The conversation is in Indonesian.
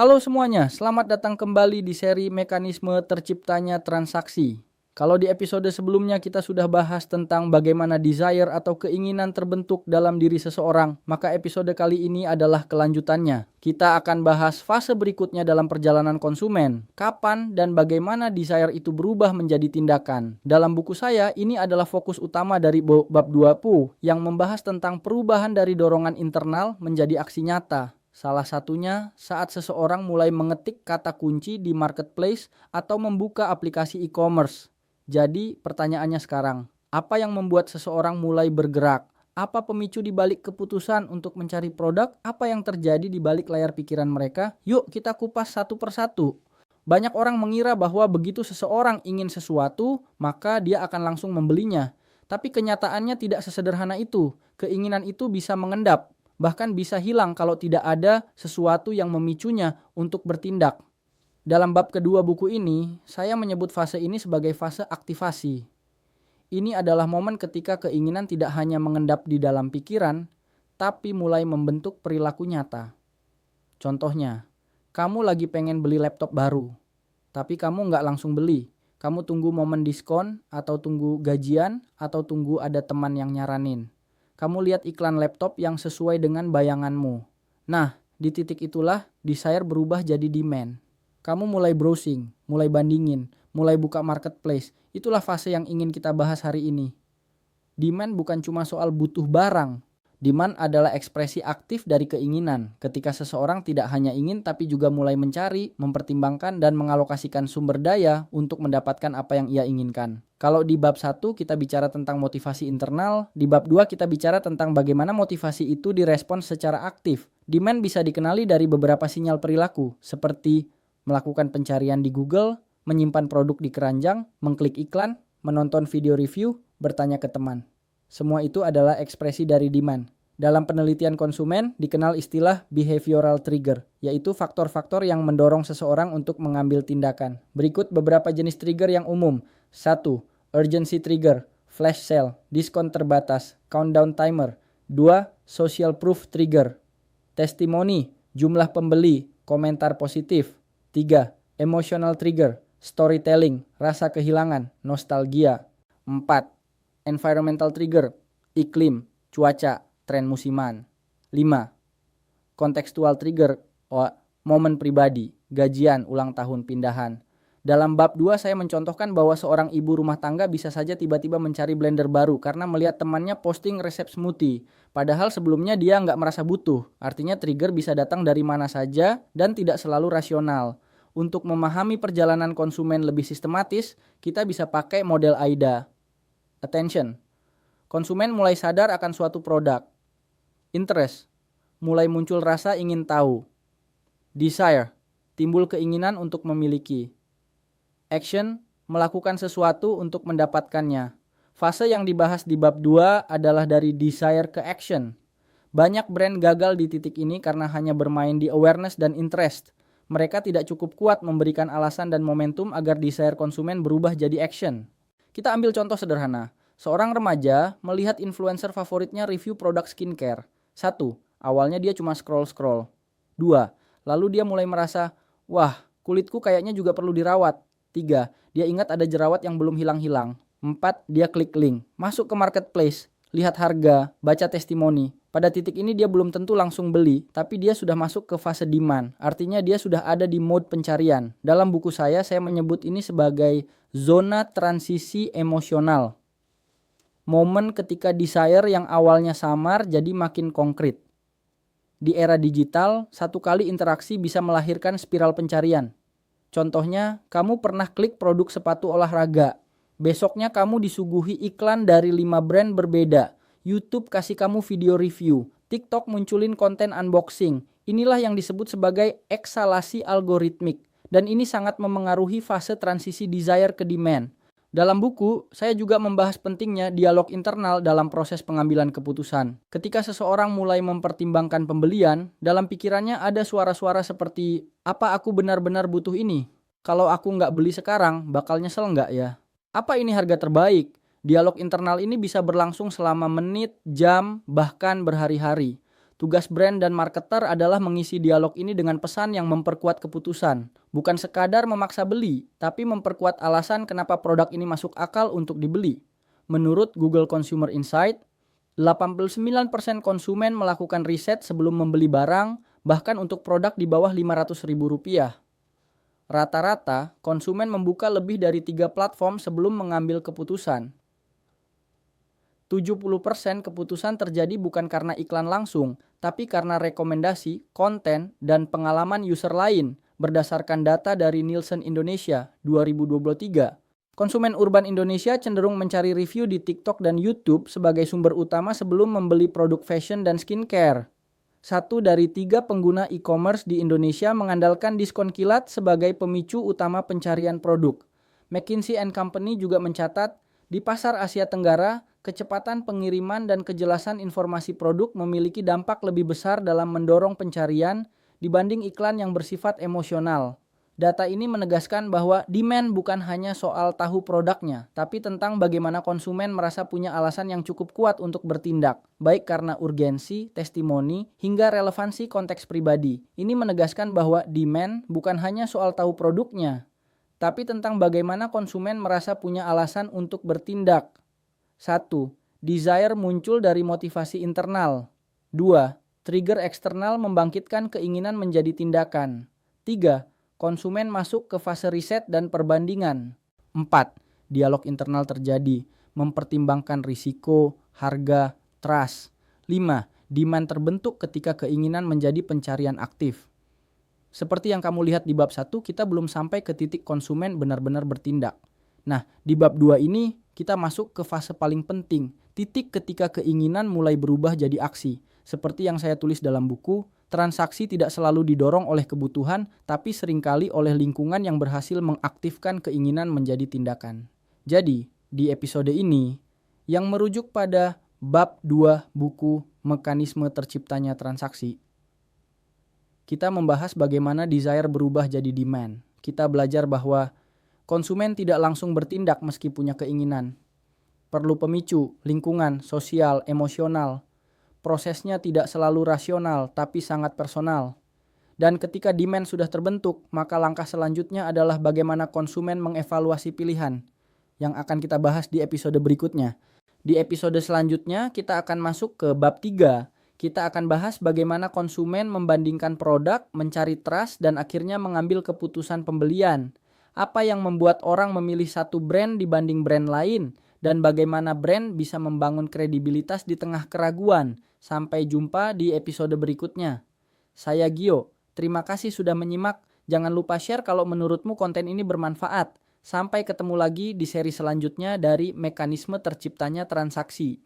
Halo semuanya, selamat datang kembali di seri mekanisme terciptanya transaksi. Kalau di episode sebelumnya kita sudah bahas tentang bagaimana desire atau keinginan terbentuk dalam diri seseorang, maka episode kali ini adalah kelanjutannya. Kita akan bahas fase berikutnya dalam perjalanan konsumen, kapan dan bagaimana desire itu berubah menjadi tindakan. Dalam buku saya, ini adalah fokus utama dari bab 20 yang membahas tentang perubahan dari dorongan internal menjadi aksi nyata. Salah satunya saat seseorang mulai mengetik kata kunci di marketplace atau membuka aplikasi e-commerce. Jadi pertanyaannya sekarang, apa yang membuat seseorang mulai bergerak? Apa pemicu di balik keputusan untuk mencari produk? Apa yang terjadi di balik layar pikiran mereka? Yuk kita kupas satu persatu. Banyak orang mengira bahwa begitu seseorang ingin sesuatu, maka dia akan langsung membelinya. Tapi kenyataannya tidak sesederhana itu. Keinginan itu bisa mengendap, bahkan bisa hilang kalau tidak ada sesuatu yang memicunya untuk bertindak. Dalam bab kedua buku ini, saya menyebut fase ini sebagai fase aktivasi. Ini adalah momen ketika keinginan tidak hanya mengendap di dalam pikiran, tapi mulai membentuk perilaku nyata. Contohnya, kamu lagi pengen beli laptop baru, tapi kamu nggak langsung beli. Kamu tunggu momen diskon, atau tunggu gajian, atau tunggu ada teman yang nyaranin. Kamu lihat iklan laptop yang sesuai dengan bayanganmu. Nah, di titik itulah desire berubah jadi demand. Kamu mulai browsing, mulai bandingin, mulai buka marketplace. Itulah fase yang ingin kita bahas hari ini. Demand bukan cuma soal butuh barang. Demand adalah ekspresi aktif dari keinginan. Ketika seseorang tidak hanya ingin tapi juga mulai mencari, mempertimbangkan dan mengalokasikan sumber daya untuk mendapatkan apa yang ia inginkan. Kalau di bab 1 kita bicara tentang motivasi internal, di bab 2 kita bicara tentang bagaimana motivasi itu direspons secara aktif. Demand bisa dikenali dari beberapa sinyal perilaku, seperti melakukan pencarian di Google, menyimpan produk di keranjang, mengklik iklan, menonton video review, bertanya ke teman. Semua itu adalah ekspresi dari demand. Dalam penelitian konsumen dikenal istilah behavioral trigger, yaitu faktor-faktor yang mendorong seseorang untuk mengambil tindakan. Berikut beberapa jenis trigger yang umum. 1. Urgency trigger, flash sale, diskon terbatas, countdown timer. 2. Social proof trigger, testimoni, jumlah pembeli, komentar positif. 3. Emotional trigger, storytelling, rasa kehilangan, nostalgia. 4. Environmental trigger, iklim, cuaca, tren musiman. 5. Contextual trigger, momen pribadi, gajian, ulang tahun, pindahan. Dalam bab 2 saya mencontohkan bahwa seorang ibu rumah tangga bisa saja tiba-tiba mencari blender baru karena melihat temannya posting resep smoothie. Padahal sebelumnya dia nggak merasa butuh. Artinya trigger bisa datang dari mana saja dan tidak selalu rasional. Untuk memahami perjalanan konsumen lebih sistematis, kita bisa pakai model AIDA. Attention. Konsumen mulai sadar akan suatu produk. Interest. Mulai muncul rasa ingin tahu. Desire. Timbul keinginan untuk memiliki. Action, melakukan sesuatu untuk mendapatkannya. Fase yang dibahas di bab 2 adalah dari desire ke action. Banyak brand gagal di titik ini karena hanya bermain di awareness dan interest. Mereka tidak cukup kuat memberikan alasan dan momentum agar desire konsumen berubah jadi action. Kita ambil contoh sederhana. Seorang remaja melihat influencer favoritnya review produk skincare. 1. Awalnya dia cuma scroll-scroll. 2. Lalu dia mulai merasa, wah, kulitku kayaknya juga perlu dirawat. 3. Dia ingat ada jerawat yang belum hilang-hilang. 4. Dia klik link, masuk ke marketplace, lihat harga, baca testimoni. Pada titik ini dia belum tentu langsung beli, tapi dia sudah masuk ke fase demand. Artinya dia sudah ada di mode pencarian. Dalam buku saya menyebut ini sebagai zona transisi emosional. Momen ketika desire yang awalnya samar jadi makin konkret. Di era digital, satu kali interaksi bisa melahirkan spiral pencarian. Contohnya, kamu pernah klik produk sepatu olahraga. Besoknya kamu disuguhi iklan dari 5 brand berbeda. YouTube kasih kamu video review. TikTok munculin konten unboxing. Inilah yang disebut sebagai eksalasi algoritmik. Dan ini sangat memengaruhi fase transisi desire ke demand. Dalam buku, saya juga membahas pentingnya dialog internal dalam proses pengambilan keputusan. Ketika seseorang mulai mempertimbangkan pembelian, dalam pikirannya ada suara-suara seperti, apa aku benar-benar butuh ini? Kalau aku nggak beli sekarang, bakal nyesel nggak ya? Apa ini harga terbaik? Dialog internal ini bisa berlangsung selama menit, jam, bahkan berhari-hari. Tugas brand dan marketer adalah mengisi dialog ini dengan pesan yang memperkuat keputusan. Bukan sekadar memaksa beli, tapi memperkuat alasan kenapa produk ini masuk akal untuk dibeli. Menurut Google Consumer Insight, 89% konsumen melakukan riset sebelum membeli barang, bahkan untuk produk di bawah Rp500.000. Rata-rata, konsumen membuka lebih dari 3 platform sebelum mengambil keputusan. 70% keputusan terjadi bukan karena iklan langsung, tapi karena rekomendasi, konten, dan pengalaman user lain berdasarkan data dari Nielsen Indonesia 2023. Konsumen urban Indonesia cenderung mencari review di TikTok dan YouTube sebagai sumber utama sebelum membeli produk fashion dan skincare. 1 dari 3 pengguna e-commerce di Indonesia mengandalkan diskon kilat sebagai pemicu utama pencarian produk. McKinsey & Company juga mencatat, di pasar Asia Tenggara, kecepatan pengiriman dan kejelasan informasi produk memiliki dampak lebih besar dalam mendorong pencarian dibanding iklan yang bersifat emosional. Data ini menegaskan bahwa demand bukan hanya soal tahu produknya, tapi tentang bagaimana konsumen merasa punya alasan yang cukup kuat untuk bertindak, baik karena urgensi, testimoni, hingga relevansi konteks pribadi. Ini menegaskan bahwa demand bukan hanya soal tahu produknya, tapi tentang bagaimana konsumen merasa punya alasan untuk bertindak. 1. Desire muncul dari motivasi internal. 2. Trigger eksternal membangkitkan keinginan menjadi tindakan. 3. Konsumen masuk ke fase riset dan perbandingan. 4. Dialog internal terjadi, mempertimbangkan risiko, harga, trust. 5. Demand terbentuk ketika keinginan menjadi pencarian aktif. Seperti yang kamu lihat di bab 1, kita belum sampai ke titik konsumen benar-benar bertindak. Nah, di bab 2 ini kita masuk ke fase paling penting, titik ketika keinginan mulai berubah jadi aksi. Seperti yang saya tulis dalam buku, transaksi tidak selalu didorong oleh kebutuhan, tapi seringkali oleh lingkungan yang berhasil mengaktifkan keinginan menjadi tindakan. Jadi, di episode ini, yang merujuk pada bab 2 buku Mekanisme Terciptanya Transaksi, kita membahas bagaimana desire berubah jadi demand. Kita belajar bahwa konsumen tidak langsung bertindak meski punya keinginan. Perlu pemicu, lingkungan, sosial, emosional. Prosesnya tidak selalu rasional, tapi sangat personal. Dan ketika demand sudah terbentuk, maka langkah selanjutnya adalah bagaimana konsumen mengevaluasi pilihan, yang akan kita bahas di episode berikutnya. Di episode selanjutnya, kita akan masuk ke bab 3. Kita akan bahas bagaimana konsumen membandingkan produk, mencari trust, dan akhirnya mengambil keputusan pembelian. Apa yang membuat orang memilih satu brand dibanding brand lain, dan bagaimana brand bisa membangun kredibilitas di tengah keraguan. Sampai jumpa di episode berikutnya. Saya Gio, terima kasih sudah menyimak. Jangan lupa share kalau menurutmu konten ini bermanfaat. Sampai ketemu lagi di seri selanjutnya dari Mekanisme Terciptanya Transaksi.